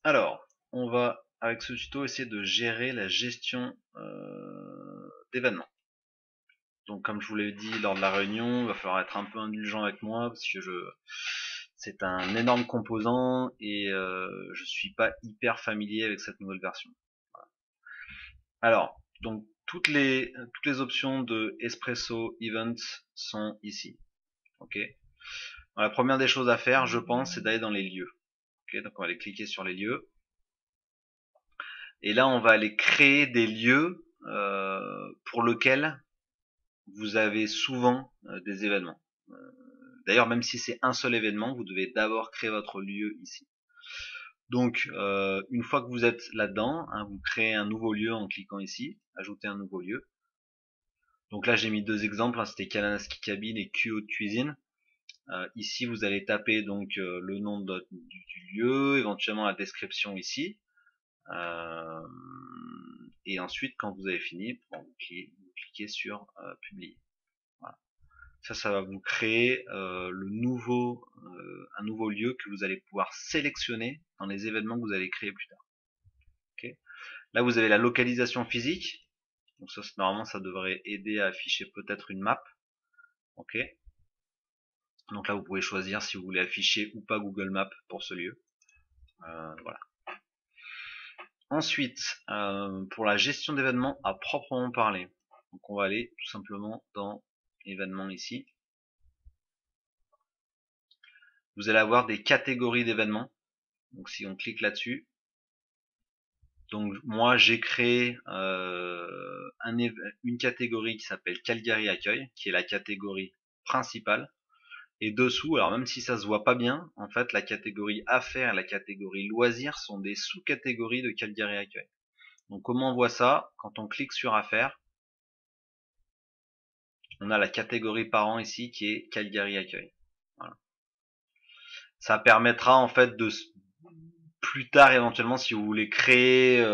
Alors, on va avec ce tuto essayer de gérer la gestion d'événements. Donc comme je vous l'ai dit lors de la réunion, il va falloir être un peu indulgent avec moi parce que c'est un énorme composant et je suis pas hyper familier avec cette nouvelle version. Alors, donc toutes les options de Espresso Events sont ici. Ok. La première des choses à faire, je pense, c'est d'aller dans les lieux. Ok, donc on va aller cliquer sur les lieux. Et là, on va aller créer des lieux pour lesquels vous avez souvent des événements. D'ailleurs, même si c'est un seul événement, vous devez d'abord créer votre lieu ici. Donc, une fois que vous êtes là-dedans, hein, vous créez un nouveau lieu en cliquant ici, ajouter un nouveau lieu. Donc là, j'ai mis deux exemples, hein, c'était Kalanaski Cabine et Q Haute Cuisine. Ici, vous allez taper donc le nom du lieu, éventuellement la description ici. Euh, et ensuite, quand vous avez fini, bon, vous cliquez sur publier. Voilà. Ça va vous créer un nouveau lieu que vous allez pouvoir sélectionner dans les événements que vous allez créer plus tard. Okay. Là, vous avez la localisation physique. Donc ça, normalement, ça devrait aider à afficher peut-être une map. Ok. Donc là, vous pouvez choisir si vous voulez afficher ou pas Google Maps pour ce lieu. Voilà. Ensuite, pour la gestion d'événements à proprement parler, donc on va aller tout simplement dans événements ici. Vous allez avoir des catégories d'événements. Donc si on clique là-dessus, donc moi j'ai créé une catégorie qui s'appelle Calgary Accueil, qui est la catégorie principale. Et dessous, alors même si ça se voit pas bien, en fait la catégorie affaires et la catégorie loisirs sont des sous-catégories de Calgary Accueil. Donc comment on voit ça? Quand on clique sur affaires, on a la catégorie parents ici qui est Calgary Accueil. Voilà. Ça permettra en fait de plus tard éventuellement si vous voulez créer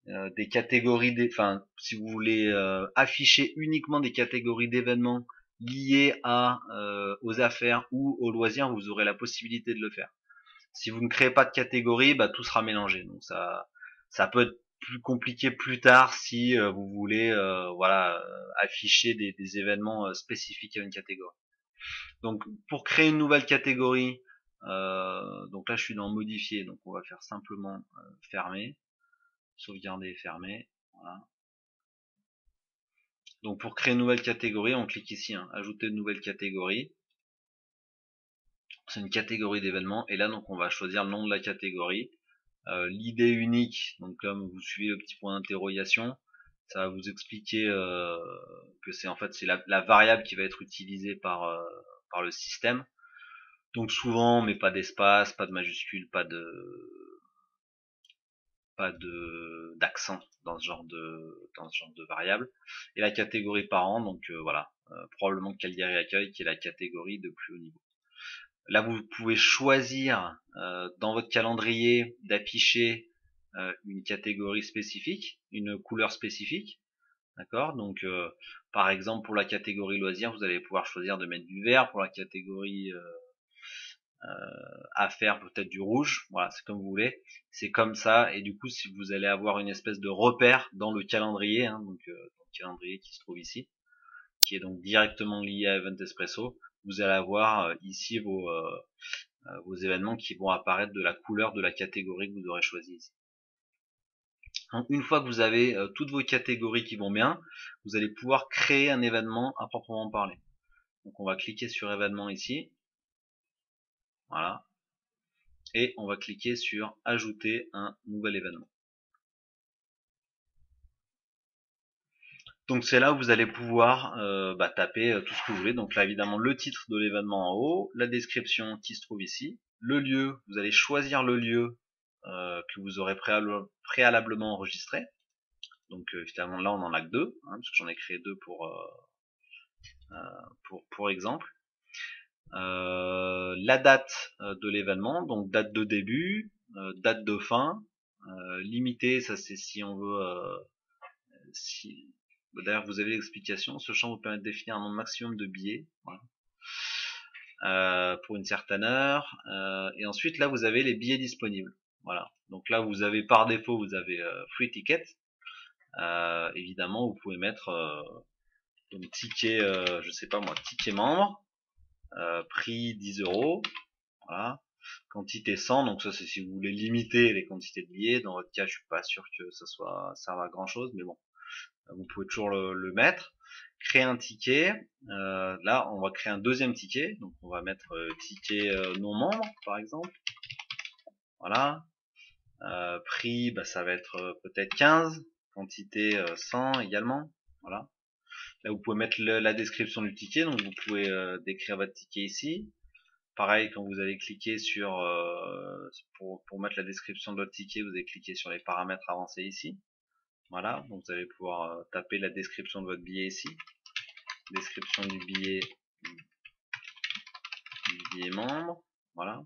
des catégories, enfin si vous voulez afficher uniquement des catégories d'événements liés aux affaires ou aux loisirs, vous aurez la possibilité de le faire. Si vous ne créez pas de catégorie, bah, tout sera mélangé. Donc ça peut être plus compliqué plus tard si vous voulez afficher des événements spécifiques à une catégorie. Donc pour créer une nouvelle catégorie, donc là je suis dans modifier, donc on va faire simplement fermer, sauvegarder et fermer. Voilà. Donc pour créer une nouvelle catégorie, on clique ici, hein, ajouter une nouvelle catégorie. C'est une catégorie d'événements et là donc on va choisir le nom de la catégorie. L'idée unique, donc comme vous suivez le petit point d'interrogation, ça va vous expliquer que c'est en fait c'est la variable qui va être utilisée par le système. Donc souvent on met pas d'espace, pas de majuscule, pas de d'accent dans ce genre de variable. Et la catégorie parent, donc voilà, probablement Calgary Accueil qui est la catégorie de plus haut niveau. Là, vous pouvez choisir dans votre calendrier d'afficher une catégorie spécifique, une couleur spécifique, d'accord. Donc, par exemple, pour la catégorie loisirs, vous allez pouvoir choisir de mettre du vert. Pour la catégorie affaires, peut-être du rouge. Voilà, c'est comme vous voulez. C'est comme ça. Et du coup, si vous allez avoir une espèce de repère dans le calendrier, hein, donc dans le calendrier qui se trouve ici, qui est donc directement lié à Event Espresso, vous allez avoir ici vos événements qui vont apparaître de la couleur de la catégorie que vous aurez choisie ici. Donc, une fois que vous avez toutes vos catégories qui vont bien, vous allez pouvoir créer un événement à proprement parler. Donc on va cliquer sur événement ici, voilà, et on va cliquer sur ajouter un nouvel événement. Donc c'est là où vous allez pouvoir taper tout ce que vous voulez. Donc là évidemment le titre de l'événement en haut, la description qui se trouve ici, le lieu, vous allez choisir le lieu que vous aurez préalablement enregistré. Donc évidemment là on en a que deux, hein, parce que j'en ai créé deux pour exemple. La date de l'événement, donc date de début, date de fin, limité, ça c'est si on veut si d'ailleurs vous avez l'explication, ce champ vous permet de définir un nombre maximum de billets, voilà. Pour une certaine heure, et ensuite là vous avez les billets disponibles. Voilà. Donc là, vous avez par défaut, vous avez free ticket. Évidemment, vous pouvez mettre donc ticket, je sais pas moi, ticket membre, prix 10 €. Voilà. Quantité 100, donc ça c'est si vous voulez limiter les quantités de billets. Dans votre cas, je suis pas sûr que ça serve à grand chose, mais bon, vous pouvez toujours le mettre. Créer un ticket. Là, on va créer un deuxième ticket. Donc on va mettre ticket non membre, par exemple. Voilà. Prix, bah, ça va être peut-être 15. Quantité 100 également. Voilà. Là, vous pouvez mettre la description du ticket. Donc vous pouvez décrire votre ticket ici. Pareil, quand vous allez cliquer sur pour mettre la description de votre ticket, vous allez cliquer sur les paramètres avancés ici. Voilà, donc vous allez pouvoir taper la description de votre billet ici. Description du billet membre. Voilà.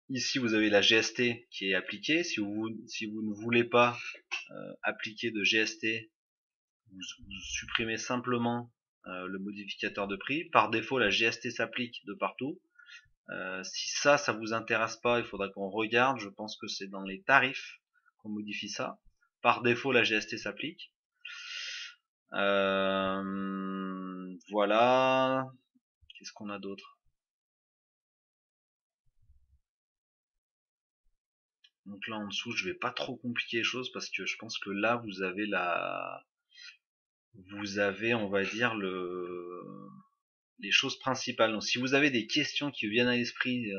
Ici, vous avez la GST qui est appliquée. Si vous ne voulez pas appliquer de GST, vous supprimez simplement le modificateur de prix. Par défaut, la GST s'applique de partout. Si ça vous intéresse pas, il faudra qu'on regarde. Je pense que c'est dans les tarifs qu'on modifie ça. Par défaut, la GST s'applique. Voilà. Qu'est-ce qu'on a d'autre? Donc là en dessous, je vais pas trop compliquer les choses parce que je pense que là vous avez on va dire les choses principales. Donc si vous avez des questions qui vous viennent à l'esprit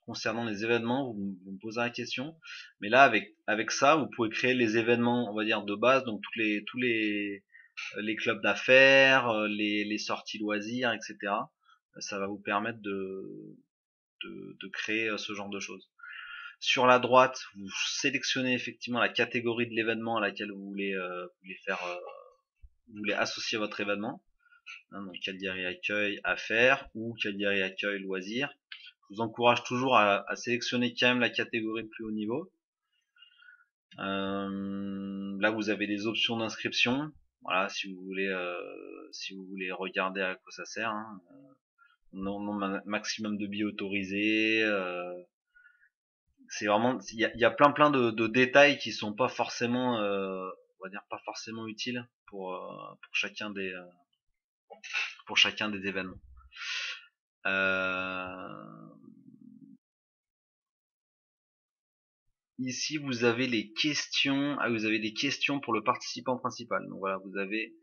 concernant les événements, vous me posez la question. Mais là avec ça, vous pouvez créer les événements, on va dire de base, donc tous les clubs d'affaires, les sorties loisirs, etc. Ça va vous permettre de créer ce genre de choses. Sur la droite, vous sélectionnez effectivement la catégorie de l'événement à laquelle vous voulez vous voulez associer votre événement. Donc Cagliari Accueil Affaires ou Cagliari Accueil Loisirs. Je vous encourage toujours à sélectionner quand même la catégorie de plus haut niveau. Là vous avez des options d'inscription. Voilà, si vous voulez regarder à quoi ça sert. Hein. Nombre maximum de billets autorisés. C'est vraiment, il y a plein de détails qui sont pas forcément, on va dire pas forcément utiles pour chacun des événements. Ici vous avez les questions, vous avez des questions pour le participant principal. Donc voilà, vous avez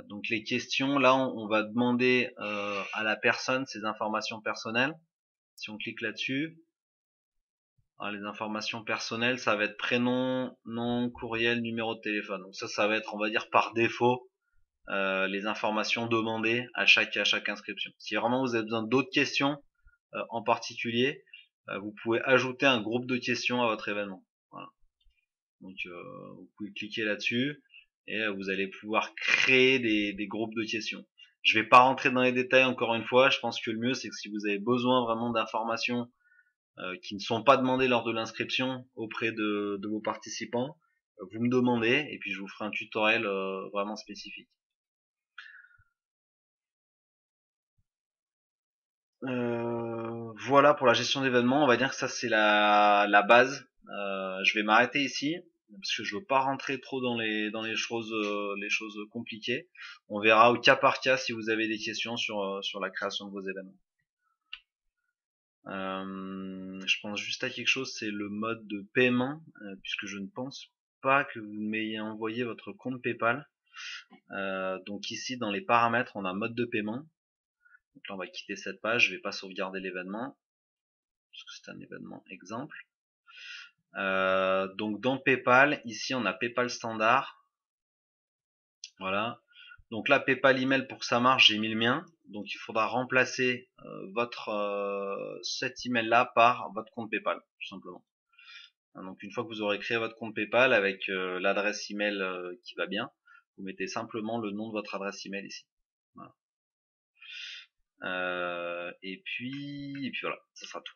donc les questions. Là, on va demander à la personne ses informations personnelles. Si on clique là-dessus. Les informations personnelles, ça va être prénom, nom, courriel, numéro de téléphone. Donc ça va être, on va dire, par défaut, les informations demandées à chaque inscription. Si vraiment vous avez besoin d'autres questions en particulier, vous pouvez ajouter un groupe de questions à votre événement. Voilà. Donc vous pouvez cliquer là-dessus et vous allez pouvoir créer des groupes de questions. Je vais pas rentrer dans les détails encore une fois. Je pense que le mieux, c'est que si vous avez besoin vraiment d'informations qui ne sont pas demandées lors de l'inscription auprès de vos participants, vous me demandez et puis je vous ferai un tutoriel vraiment spécifique. Voilà pour la gestion d'événements. On va dire que ça c'est la base. Je vais m'arrêter ici parce que je veux pas rentrer trop dans les choses compliquées. On verra au cas par cas si vous avez des questions sur la création de vos événements. Je pense juste à quelque chose, c'est le mode de paiement, puisque je ne pense pas que vous m'ayez envoyé votre compte PayPal. Donc ici dans les paramètres, on a mode de paiement. Donc là on va quitter cette page, je vais pas sauvegarder l'événement, parce que c'est un événement exemple. Donc dans PayPal, ici on a PayPal standard. Voilà. Donc là PayPal email, pour que ça marche, j'ai mis le mien. Donc il faudra remplacer cet email là par votre compte PayPal, tout simplement. Donc une fois que vous aurez créé votre compte PayPal avec l'adresse email qui va bien, vous mettez simplement le nom de votre adresse email ici. Voilà. Et puis voilà, ça sera tout.